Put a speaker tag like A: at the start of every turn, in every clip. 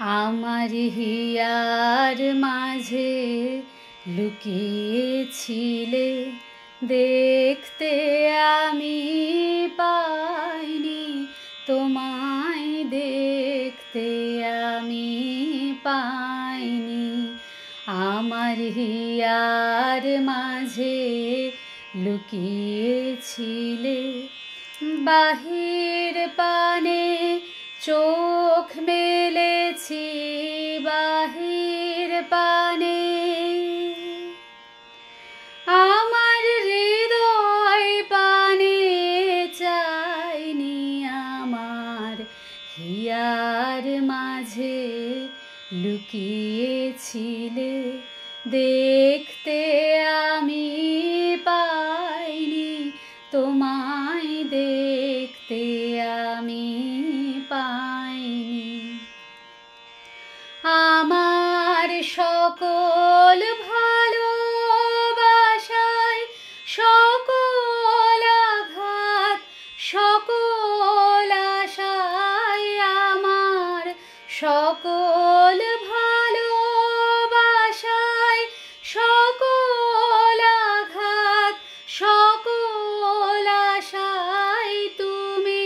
A: আমার হিয়ার মাঝে লুকিয়েছিলে, দেখতে আমি পাইনি তোমায়, দেখতে আমি পাইনি। আমার হিয়ার মাঝে লুকিয়েছিলে, বাহির পানে চোখ মেলেছি, বাহির পানে আমার হৃদয় পানে চাইনি। আমার হিয়ার মাঝে লুকিয়েছিলে, দেখতে আমি পাইনি তোমায়, দেখতে আমি পাইনি। আমার সকল ভালোবাসায় সকল আঘাত, সকল আশায় আমার সকল ভালোবাসায় সকল আঘাত, সকল আশায় তুমি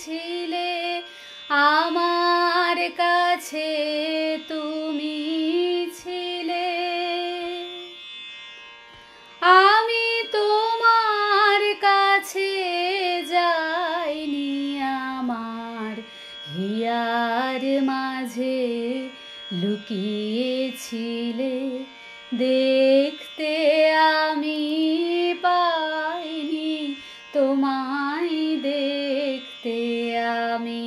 A: ছিলে আমার কাছে, তুমি ছিলে। আমি তোমার কাছে যাইনি, আমার হিয়ার মাঝে লুকিয়েছিলে, দেখতে আমি পাইনি তোমায়, দেখতে আমি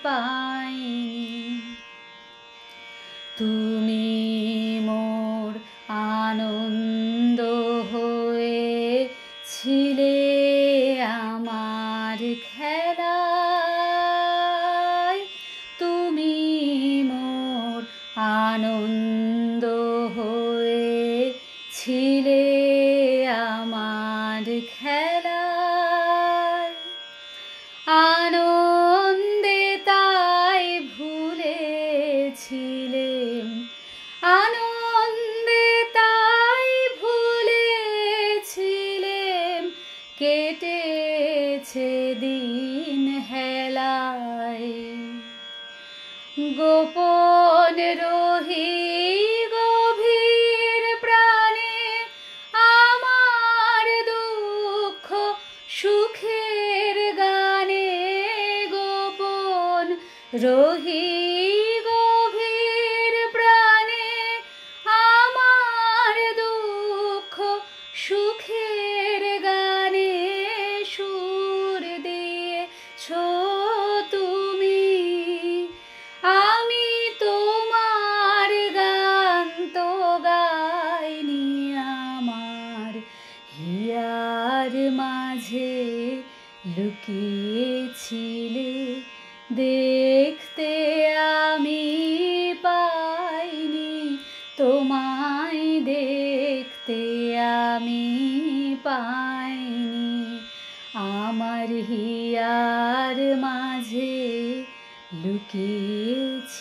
A: পাইনি। তুমি মোর আনন্দ হয়েছিলে, আমার খেলায় তুমি মোর আনন্দ হয়েছিলে, আমার খেলায় আনন্দে তাই ভুলেছিলে, আনন্দে তাই ভুলেছিলে, কেটেছে দিন হেলায়। গোপন রহি গভীর প্রাণে আমার দুঃখ সুখের গানে, গোপন রহি গভীর প্রাণে আমার দুঃখ সুখের গানে, সুর দিয়েছ তুমি। আমি তোমার গান তো গাইনি, আমার হিয়ার মাঝে লুকিয়েছিলে, দেখতে আমি পাইনি তোমায়, দেখতে আমি পাইনি। আমার হিয়ার মাঝে লুকিয়েছিলে।